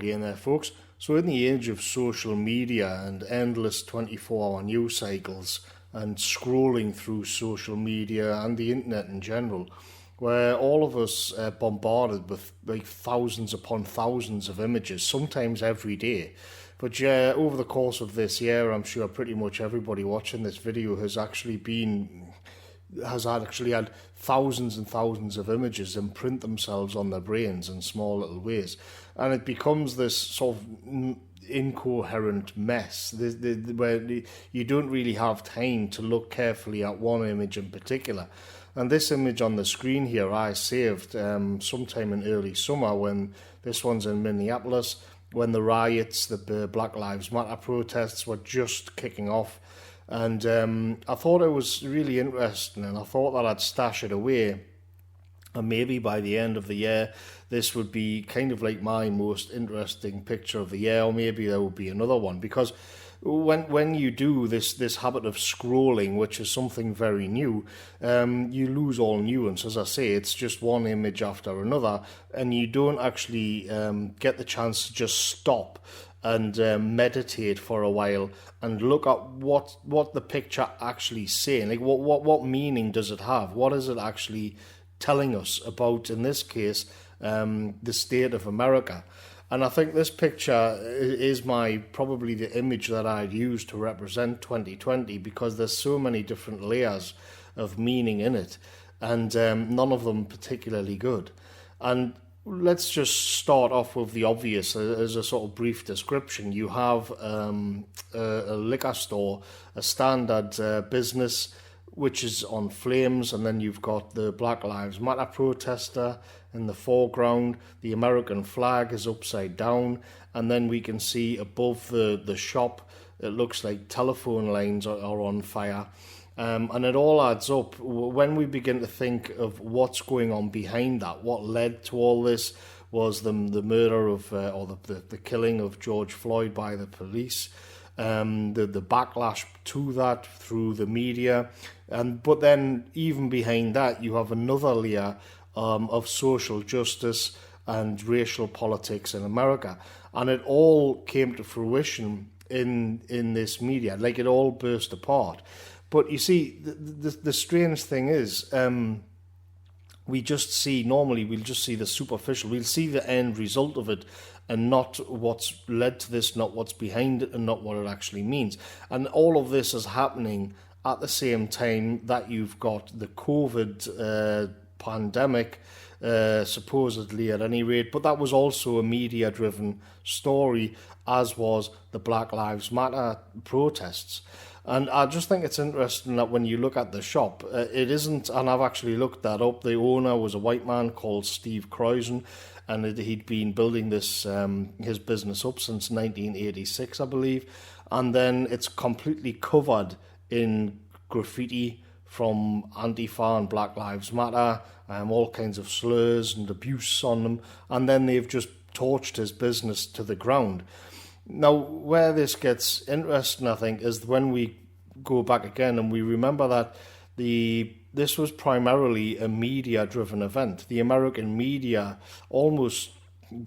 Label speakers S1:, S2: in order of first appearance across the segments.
S1: again there, folks. So in the age of social media and endless 24-hour news cycles and scrolling through social media and the internet in general, where all of us are bombarded with like thousands upon thousands of images, sometimes every day. But yeah, over the course of this year, I'm sure pretty much everybody watching this video has actually had thousands and thousands of images imprint themselves on their brains in small little ways. And it becomes this sort of incoherent mess where you don't really have time to look carefully at one image in particular. And this image on the screen here I saved sometime in early summer, when this one's in Minneapolis, when the riots, the Black Lives Matter protests were just kicking off. And I thought it was really interesting, and I thought that I'd stash it away. And maybe by the end of the year, this would be kind of like my most interesting picture of the year, or maybe there would be another one. Because when you do this habit of scrolling, which is something very new, you lose all nuance. As I say, it's just one image after another, and you don't actually get the chance to just stop and meditate for a while and look at what the picture actually saying. Like what meaning does it have? What is it actually telling us about, in this case, the state of America? And I think this picture is probably the image that I'd use to represent 2020, because there's so many different layers of meaning in it, and none of them particularly good. And let's just start off with the obvious as a sort of brief description. You have a liquor store, a standard business, which is on flames, and then you've got the Black Lives Matter protester in the foreground. The American flag is upside down, and then we can see above the shop, it looks like telephone lines are on fire. And it all adds up. When we begin to think of what's going on behind that, what led to all this was the murder of, or the killing of George Floyd by the police, the backlash to that through the media, but then even behind that you have another layer of social justice and racial politics in America, and it all came to fruition in this media. Like, it all burst apart. But you see, the strange thing is, we'll just see the superficial. We'll see the end result of it, and not what's led to this, not what's behind it, and not what it actually means. And all of this is happening at the same time that you've got the COVID pandemic, supposedly at any rate, but that was also a media-driven story, as was the Black Lives Matter protests. And I just think it's interesting that when you look at the shop, it isn't, and I've actually looked that up, the owner was a white man called Steve Croisen, and he'd been building this his business up since 1986, I believe, and then it's completely covered in graffiti from Antifa and Black Lives Matter, all kinds of slurs and abuse on them, and then they've just torched his business to the ground. Now, where this gets interesting, I think, is when we go back again and we remember that this was primarily a media-driven event. The American media almost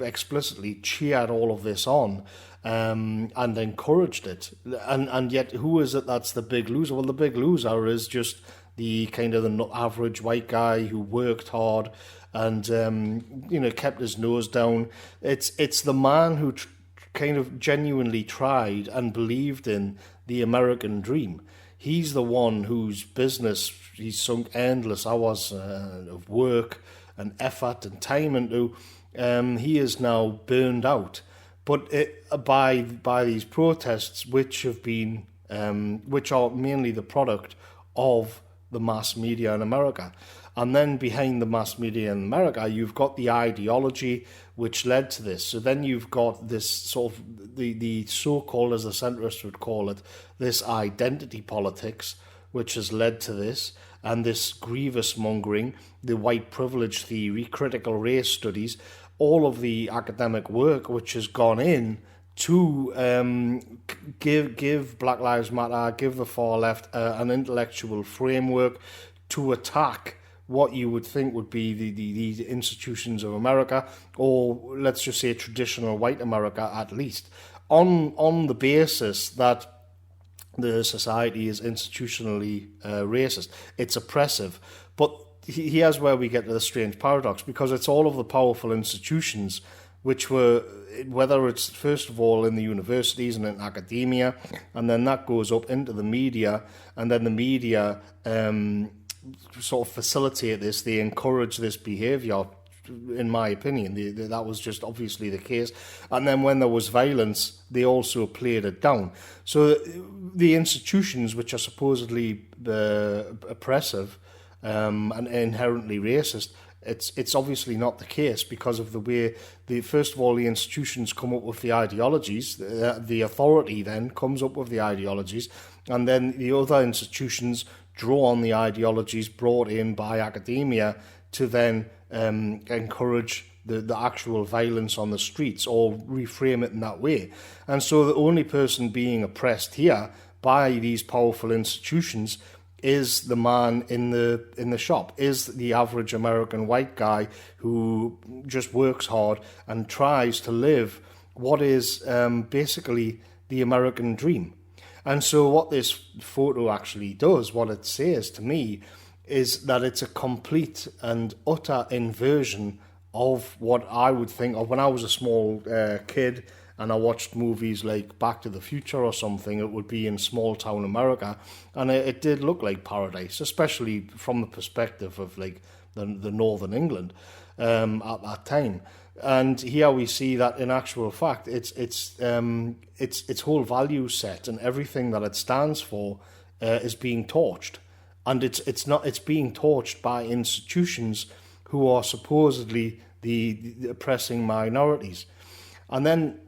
S1: explicitly cheered all of this on and encouraged it. And yet, who is it that's the big loser? Well, the big loser is just the kind of the average white guy who worked hard and kept his nose down. It's the man who kind of genuinely tried and believed in the American dream. He's the one whose business he's sunk endless hours of work and effort and time into. He is now burned out, but by these protests, which are mainly the product of the mass media in America. And then behind the mass media in America, you've got the ideology which led to this. So then you've got this sort of the so-called, as the centrists would call it, this identity politics, which has led to this, and this grievous mongering, the white privilege theory, critical race studies, all of the academic work which has gone in to give Black Lives Matter, give the far left an intellectual framework to attack what you would think would be the institutions of America, or let's just say traditional white America at least, on the basis that the society is institutionally racist. It's oppressive. But here's where we get to the strange paradox, because it's all of the powerful institutions which were, whether it's first of all in the universities and in academia, and then that goes up into the media, and then the media sort of facilitate this, they encourage this behaviour, in my opinion. That was just obviously the case. And then when there was violence, they also played it down. So the institutions, which are supposedly oppressive and inherently racist, it's obviously not the case, because of the way first of all the institutions come up with the ideologies, the authority then comes up with the ideologies, and then the other institutions draw on the ideologies brought in by academia to then encourage the actual violence on the streets, or reframe it in that way. And so the only person being oppressed here by these powerful institutions is the man in the shop, is the average American white guy who just works hard and tries to live what is basically the American dream. And so what this photo actually does, what it says to me, is that it's a complete and utter inversion of what I would think of when I was a small kid and I watched movies like Back to the Future or something. It would be in small town America, and it did look like paradise, especially from the perspective of like the Northern England at that time. And here we see that in actual fact, its whole value set and everything that it stands for is being torched, and it's being torched by institutions who are supposedly the oppressing minorities. And then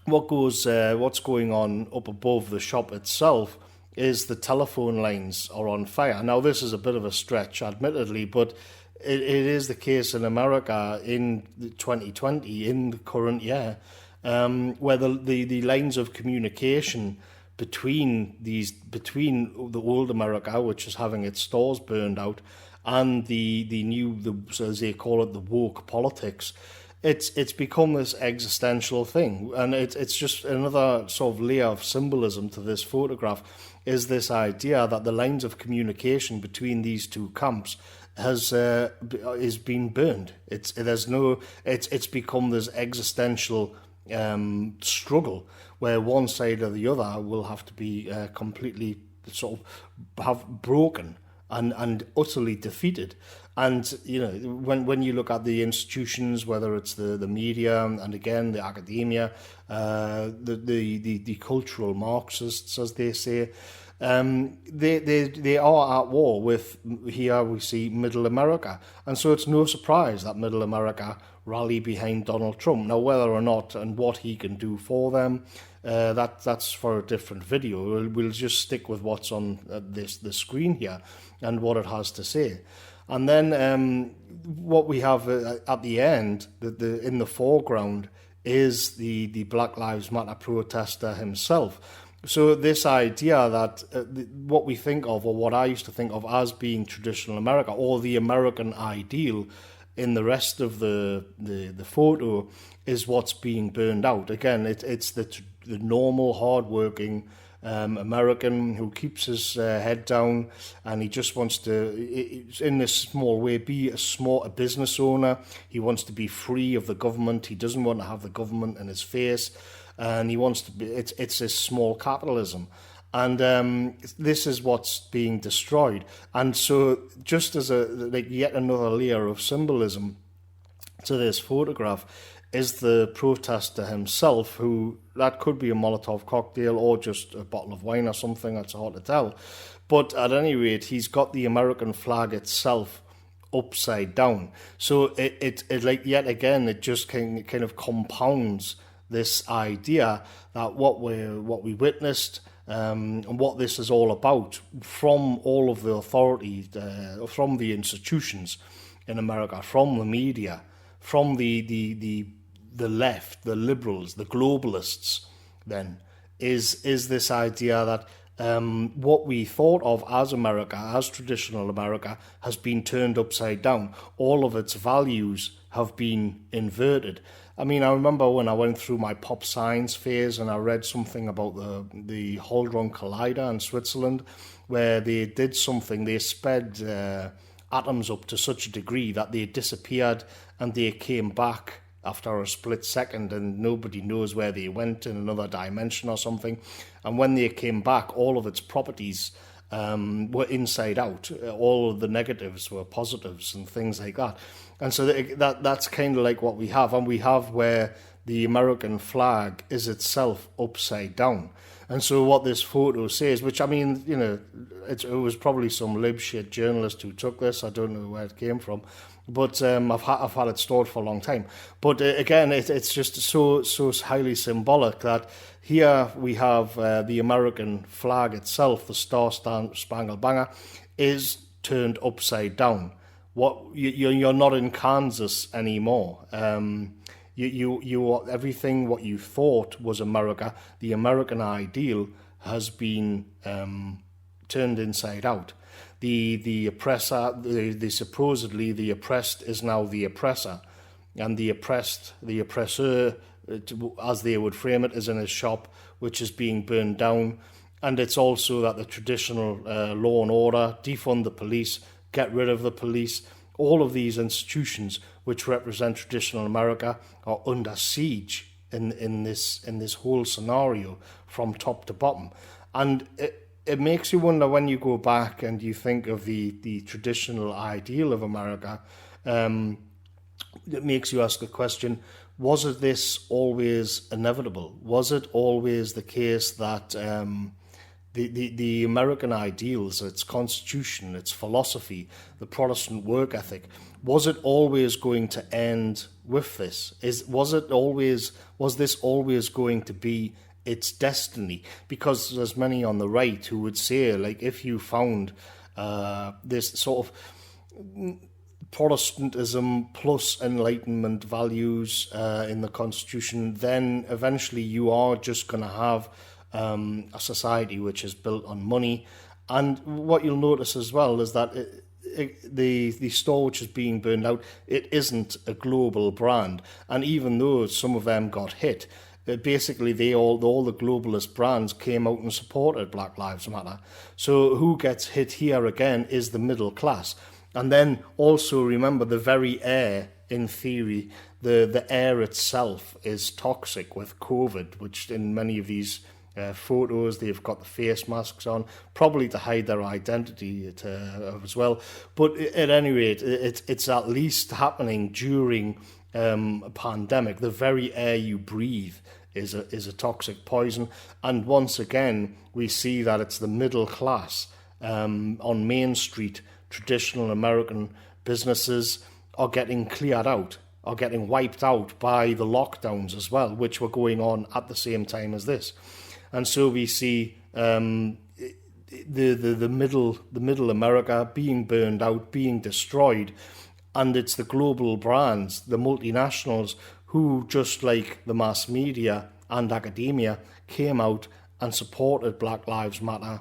S1: what's going on up above the shop itself is the telephone lines are on fire. Now, this is a bit of a stretch, admittedly, but it is the case in America in 2020, in the current year, where the lines of communication between the old America, which is having its stores burned out, and the new, as they call it, the woke politics, it's become this existential thing. And it's just another sort of layer of symbolism to this photograph, is this idea that the lines of communication between these two camps is being burned. It's become this existential struggle where one side or the other will have to be completely sort of have broken and utterly defeated. And when you look at the institutions, whether it's the media and again the academia, the cultural Marxists, as they say, they are at war with, here we see, Middle America. And so it's no surprise that Middle America rally behind Donald Trump. Now, whether or not and what he can do for them, that's for a different video. We'll just stick with what's on the screen here and what it has to say. And then what we have at the end, in the foreground, is the Black Lives Matter protester himself. So this idea that what we think of, or what I used to think of as being traditional America, or the American ideal in the rest of the photo, is what's being burned out. Again, it's the normal, hard-working American who keeps his head down, and he just wants to, in this small way, be a business owner. He wants to be free of the government. He doesn't want to have the government in his face, and he wants to be. It's this small capitalism, and this is what's being destroyed. And so, just as yet another layer of symbolism to this photograph, is the protester himself, who, that could be a Molotov cocktail or just a bottle of wine or something, that's hard to tell. But at any rate, he's got the American flag itself upside down. So it yet again, it just kind of compounds this idea that what we witnessed and what this is all about, from all of the authority, from the institutions in America, from the media, from the left, the liberals, the globalists, then is this idea that what we thought of as America, as traditional America, has been turned upside down. All of its values have been inverted. I mean, I remember when I went through my pop science phase and I read something about the Hadron Collider in Switzerland, where they did something, they sped atoms up to such a degree that they disappeared and they came back after a split second, and nobody knows where they went, in another dimension or something. And when they came back, all of its properties were inside out. All of the negatives were positives and things like that. And so that's kind of like what we have. And we have where the American flag is itself upside down. And so what this photo says, which, I mean, you know, it was probably some lib shit journalist who took this. I don't know where it came from. But I've had it stored for a long time. But again, it's just so highly symbolic that here we have the American flag itself, the Star Spangled Banner, is turned upside down. You're not in Kansas anymore. You everything what you thought was America, the American ideal, has been turned inside out. The oppressor, the supposedly the oppressed is now the oppressor, and the oppressor, as they would frame it, is in a shop which is being burned down. And it's also that the traditional law and order, defund the police, get rid of the police, all of these institutions which represent traditional America are under siege in this whole scenario from top to bottom. And it makes you wonder, when you go back and you think of the traditional ideal of America, it makes you ask the question, was it this always inevitable? Was it always the case that the American ideals, its constitution, its philosophy, the Protestant work ethic, was it always going to end with this? Was this always going to be its destiny? Because there's many on the right who would say, like, if you found this sort of Protestantism plus Enlightenment values in the Constitution, then eventually you are just going to have a society which is built on money. And what you'll notice as well is that the store which is being burned out, it isn't a global brand. And even though some of them got hit, basically all the globalist brands came out and supported Black Lives Matter. So who gets hit here again is the middle class. And then also remember, the very air, in theory, the air itself is toxic with COVID, which in many of these photos, they've got the face masks on, probably to hide their identity as well. But at any rate, it's at least happening during a pandemic. The very air you breathe is a toxic poison. And once again, we see that it's the middle class on Main Street. Traditional American businesses are getting cleared out, are getting wiped out by the lockdowns as well, which were going on at the same time as this. And so we see the middle America being burned out, being destroyed, and it's the global brands, the multinationals, who, just like the mass media and academia, came out and supported Black Lives Matter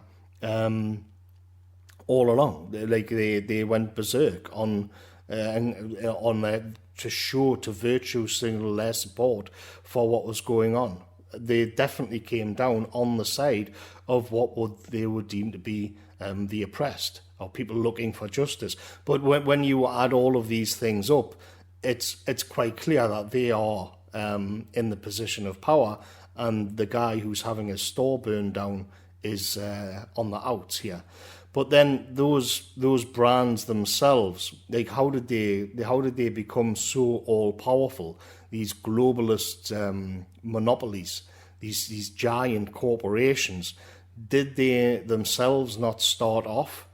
S1: all along. Like they went berserk on to show, to virtue signal their support for what was going on. They definitely came down on the side of what they would deem to be the oppressed, or people looking for justice. But when you add all of these things up, it's quite clear that they are in the position of power, and the guy who's having his store burned down is on the outs here. But then those brands themselves, like, how did they become so all powerful? These globalist monopolies, these giant corporations, did they themselves not start off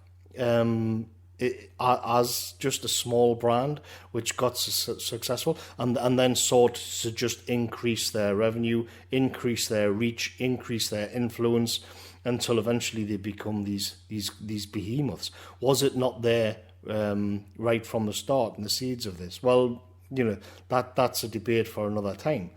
S1: as just a small brand which got successful and then sought to just increase their revenue, increase their reach, increase their influence, until eventually they become these behemoths? Was it not there right from the start in the seeds of this? Well, you know, that's a debate for another time.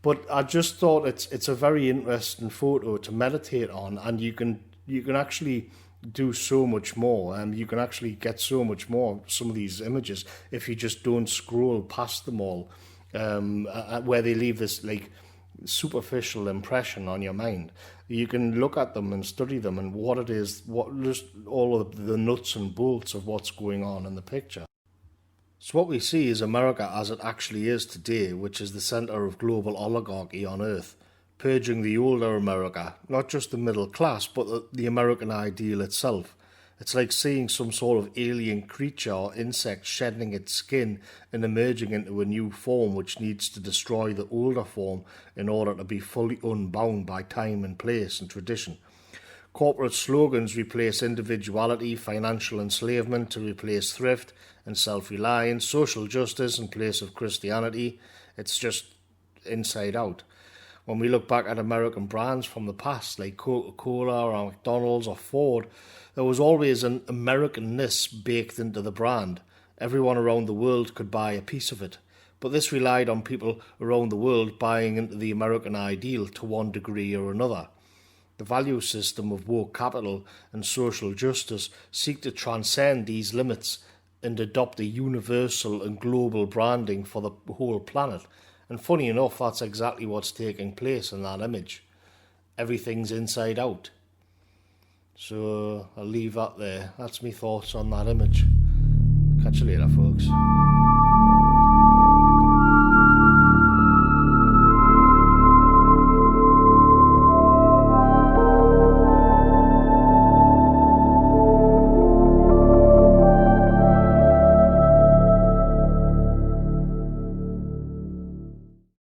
S1: But I just thought it's a very interesting photo to meditate on, and you can you can actually do so much more, and you can actually get so much more some of these images if you just don't scroll past them all, where they leave this like superficial impression on your mind. You can look at them and study them and what it is, what just all of the nuts and bolts of what's going on in the picture. So what we see is America as it actually is today, which is the centre of global oligarchy on Earth, purging the older America, not just the middle class, but the American ideal itself. It's like seeing some sort of alien creature or insect shedding its skin and emerging into a new form which needs to destroy the older form in order to be fully unbound by time and place and tradition. Corporate slogans replace individuality, financial enslavement to replace thrift and self-reliance, social justice in place of Christianity. It's just inside out. When we look back at American brands from the past, like Coca-Cola or McDonald's or Ford, there was always an Americanness baked into the brand. Everyone around the world could buy a piece of it. But this relied on people around the world buying into the American ideal to one degree or another. The value system of woke capital and social justice seek to transcend these limits and adopt a universal and global branding for the whole planet. And funny enough, that's exactly what's taking place in that image. Everything's inside out. So I'll leave that there. That's my thoughts on that image. Catch you later, folks.